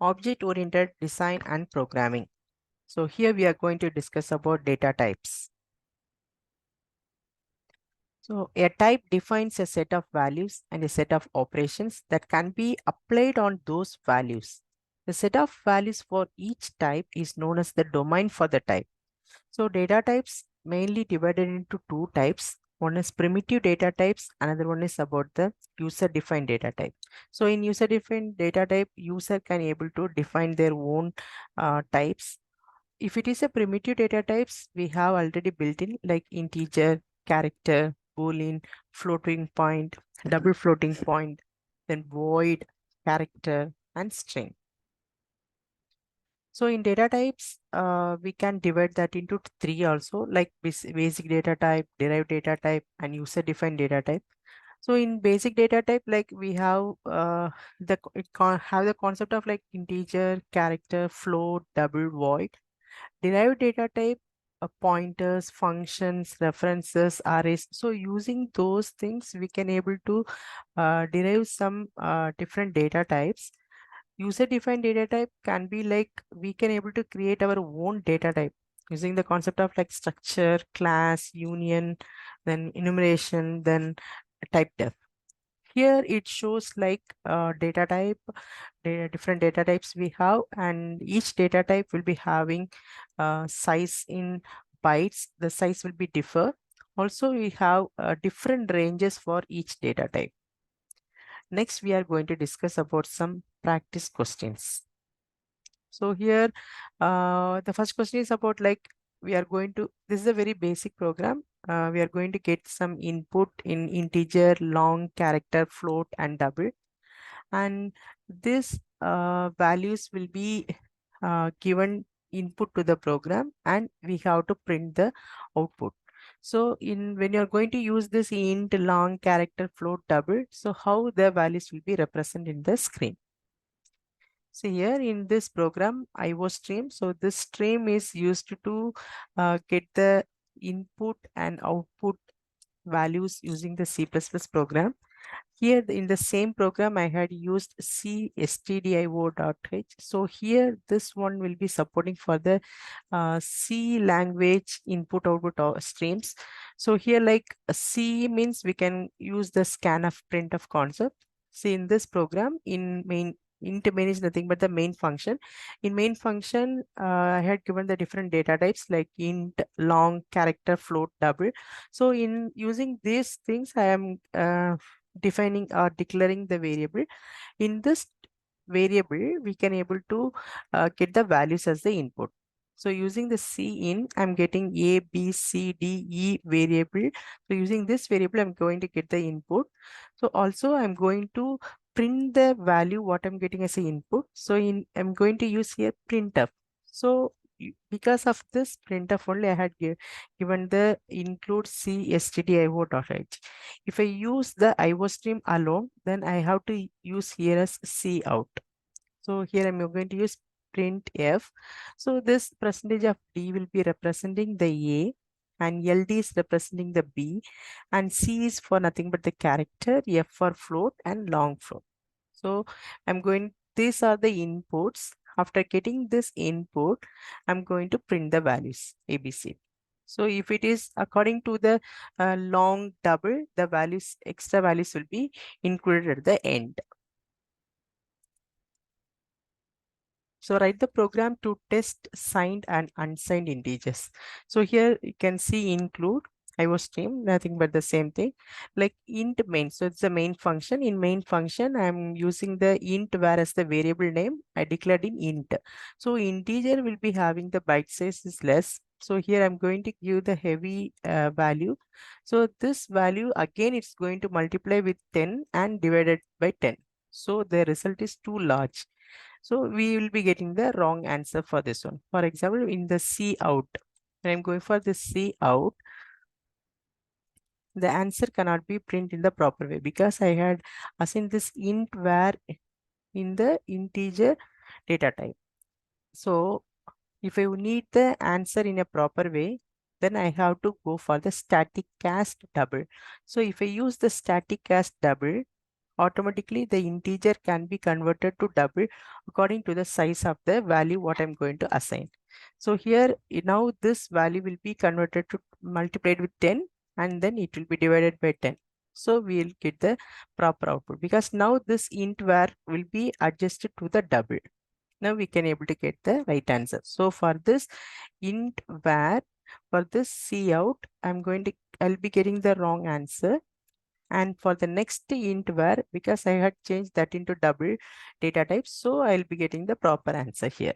Object-oriented design and programming. So here we are going to discuss about data types. So a type defines a set of values and a set of operations that can be applied on those values. The set of values for each type is known as the domain for the type. So data types mainly divided into two types. One is primitive data types, another one is about the user-defined data type. So in user-defined data type, user can able to define their own types. If it is a primitive data types, we have already built in like integer, character, boolean, floating point, double floating point, then void, character, and string. So in data types, we can divide that into three also, like basic data type, derived data type, and user-defined data type. So in basic data type, like we have have the concept of like integer, character, float, double, void. Derived data type, pointers, functions, references, arrays. So using those things, we can able to derive some different data types. User-defined data type can be like we can able to create our own data type using the concept of like structure, class, union, then enumeration, then type def. Here it shows like data type, different data types we have, and each data type will be having size in bytes. The size will be differ. Also, we have different ranges for each data type. Next, we are going to discuss about some practice questions. So here, the first question is about like we are going to, this is a very basic program. We are going to get some input in integer, long, character, float, and double. And this values will be given input to the program, and we have to print the output. So in when you're going to use this int, long, character, float, double, so how the values will be represented in the screen. So here in this program, IO stream, so this stream is used to get the input and output values using the C++ program. Here in the same program, I had used cstdio.h. So here this one will be supporting for the C language input output streams. So here like C means we can use the scanf printf concept. See in this program in int main is nothing but the main function. In main function, I had given the different data types like int, long, character, float, double. So in using these things, I am defining or declaring the variable. In this variable, we can able to get the values as the input. So using the cin, I'm getting a, b, c, d, e variable. So using this variable, I'm going to get the input. So also I'm going to print the value what I'm getting as an input. So I'm going to use here printf. So because of this printf only, I had given the include cstdio.h. If I use the IO stream alone, then I have to use here as cout. So here I'm going to use printf. So this percentage of d will be representing the a, and ld is representing the b, and c is for nothing but the character, f for float, and long float. So these are the inputs. After getting this input, I'm going to print the values ABC. So if it is according to the long double, the values, extra values will be included at the end. So write the program to test signed and unsigned integers. So here you can see include IO stream, nothing but the same thing, like int main. So it's the main function. In main function, I'm using the int, whereas the variable name I declared in int. So integer will be having the byte size is less. So here I'm going to give the heavy value. So this value again, it's going to multiply with 10 and divided by 10. So the result is too large. So we will be getting the wrong answer for this one. For example, in the C out, when I'm going for the C out, the answer cannot be printed in the proper way because I had assigned this int var in the integer data type. So if I need the answer in a proper way, then I have to go for the static cast double. So if I use the static cast double, automatically the integer can be converted to double according to the size of the value what I'm going to assign. So here now this value will be converted to multiplied with 10 and then it will be divided by 10. So we will get the proper output because now this int var will be adjusted to the double. Now we can able to get the right answer. So for this int var, for this cout, I'll be getting the wrong answer. And for the next int var, because I had changed that into double data type, so I'll be getting the proper answer here.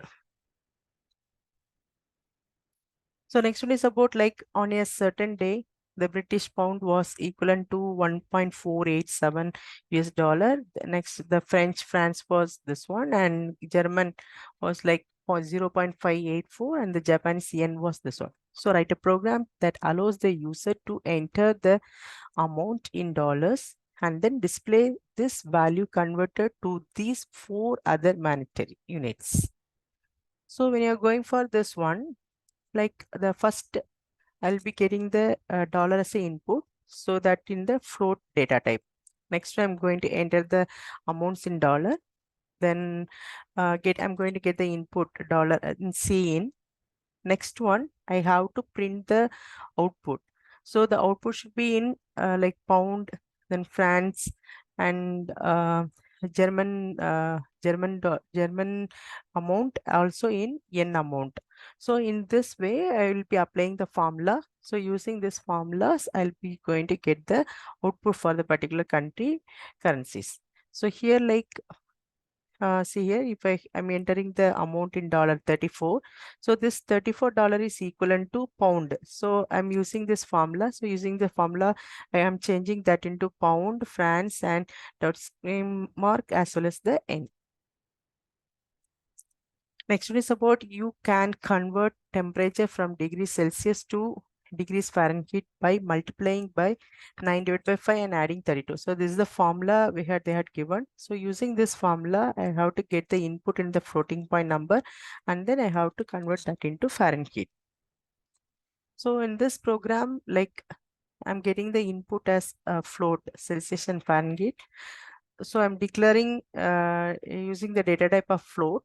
So next one is about like on a certain day, the British pound was equivalent to 1.487 US dollar. The next, the French franc was this one, and German was like 0.584, and the Japanese yen was this one. So write a program that allows the user to enter the amount in dollars and then display this value converted to these four other monetary units. So when you're going for this one, like the first I'll be getting the dollar as a input, so that in the float data type. Next I'm going to enter the amounts in dollar, then I'm going to get the input dollar in C in. Next one, I have to print the output. So the output should be in like pound, then France, and German amount also in yen amount. So in this way, I will be applying the formula. So using these formulas, I'll be going to get the output for the particular country currencies. So here, like see here, if I'm entering the amount in dollar 34, so this $34 is equivalent to pound. So I'm using this formula. So using the formula, I am changing that into pound, France, and dot mark as well as the N. Next one is about you can convert temperature from degrees Celsius to degrees Fahrenheit by multiplying by 9 divided by 5 and adding 32. So this is the formula they had given. So using this formula, I have to get the input in the floating point number and then I have to convert that into Fahrenheit. So in this program, like I'm getting the input as float Celsius and Fahrenheit. So I'm declaring using the data type of float.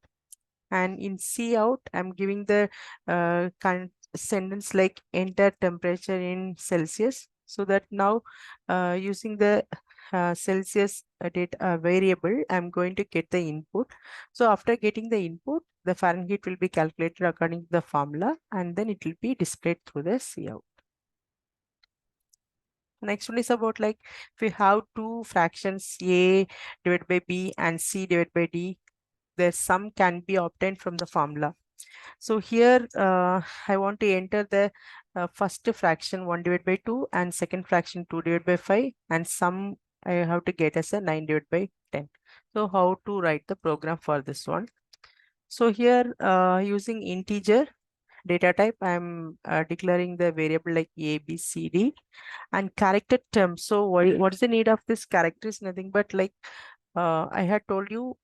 And in cout, I'm giving the sentence like enter temperature in Celsius, so that now using the Celsius data variable, I'm going to get the input. So after getting the input, the Fahrenheit will be calculated according to the formula, and then it will be displayed through the cout. Next one is about like if we have two fractions A divided by B and C divided by D, the sum can be obtained from the formula. So here I want to enter the first fraction 1 divided by 2 and second fraction 2 divided by 5, and sum I have to get as a 9 divided by 10. So how to write the program for this one? So here using integer data type, I'm declaring the variable like A, B, C, D, and character term. So what is the need of this character is nothing but like I had told you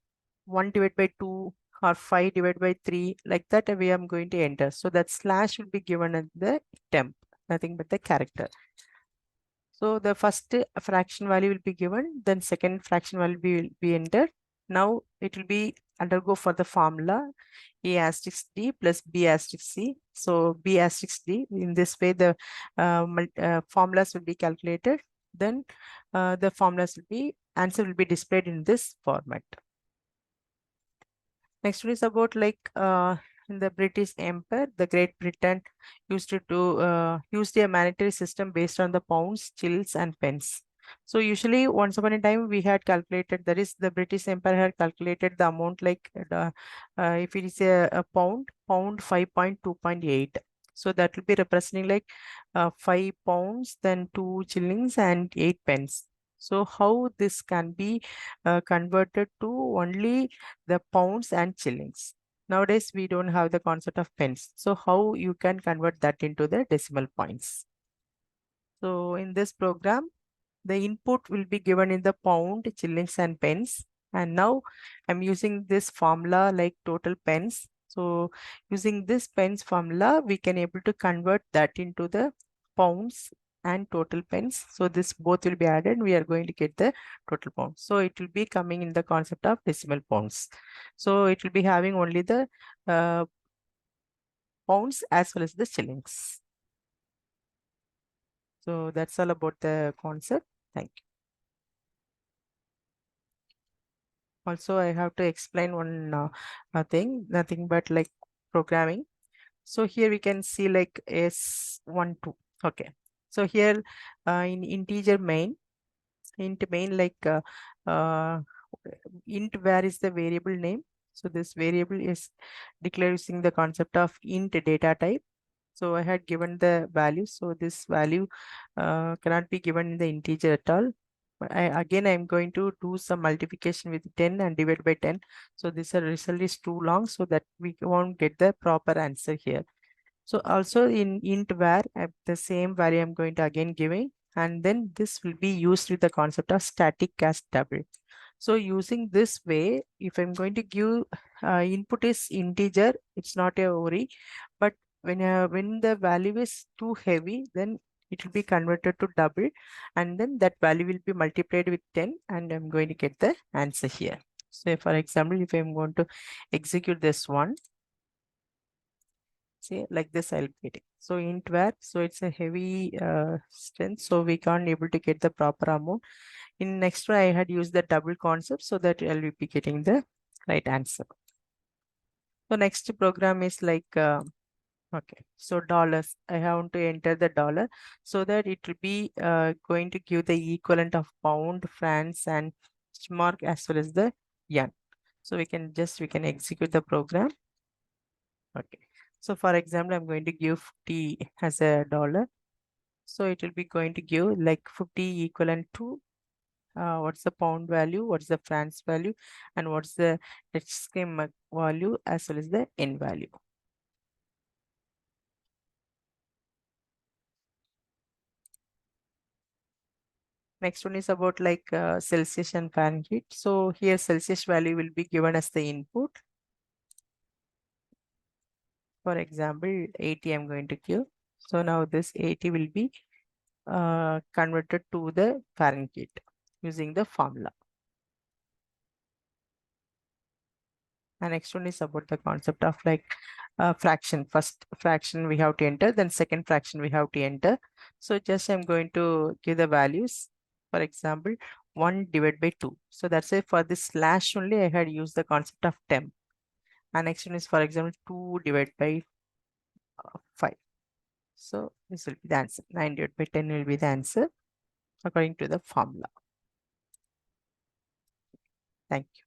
1 divided by 2 or 5 divided by 3, like that way I'm going to enter. So that slash will be given at the temp, nothing but the character. So the first fraction value will be given, then second fraction value will be entered. Now it will be undergo for the formula A asterisk D plus B asterisk C. So B asterisk D, in this way the formulas will be calculated. Then the formulas will be, answer will be displayed in this format. Next one is about like in the British Empire, the Great Britain used used a monetary system based on the pounds, shillings, and pence. So usually once upon a time we had calculated, that is the British Empire had calculated the amount like if it is a pound 5.2.8. So that will be representing like 5 pounds, then 2 shillings and 8 pence. So how this can be converted to only the pounds and shillings. Nowadays, we don't have the concept of pence. So how you can convert that into the decimal points? So in this program, the input will be given in the pound, shillings, and pence. And now I'm using this formula like total pence. So using this pence formula, we can able to convert that into the pounds and total pens. So this both will be added. We are going to get the total pounds. So it will be coming in the concept of decimal pounds. So it will be having only the uh, pounds as well as the shillings. So that's all about the concept. Thank you. Also, I have to explain one thing, nothing but like programming. So here we can see like S12. Okay. So here in integer main, int main uh, int where is the variable name. So this variable is declared using the concept of int data type. So I had given the value. So this value cannot be given in the integer at all. Again, I'm going to do some multiplication with 10 and divide by 10. So this result is too long so that we won't get the proper answer here. So also in int var, the same value I'm going to again giving, and then this will be used with the concept of static cast double. So using this way, if I'm going to give input is integer, it's not a worry. But when the value is too heavy, then it will be converted to double, and then that value will be multiplied with 10, and I'm going to get the answer here. So for example, if I'm going to execute this one, see like this I'll be getting. So int var, so it's a heavy strength, so we can't able to get the proper amount. In next one, I had used the double concept so that I'll be getting the right answer. So next program is like okay, so dollars. I have to enter the dollar so that it will be going to give the equivalent of pound, France, and mark as well as the yen. So we can execute the program. Okay. So for example, I'm going to give 50 as a dollar. So it will be going to give like 50 equivalent to what's the pound value, what's the France value, and what's the HSK value as well as the N value. Next one is about like Celsius and Fahrenheit. So here Celsius value will be given as the input. For example, 80 I'm going to give. So now this 80 will be converted to the Fahrenheit using the formula. And next one is about the concept of like fraction. First fraction we have to enter, then second fraction we have to enter. So just I'm going to give the values. For example, 1 divided by 2. So that's it. For this slash only I had used the concept of temp. And next one is for example 2 divided by 5. So this will be the answer. 9 divided by 10 will be the answer according to the formula. Thank you.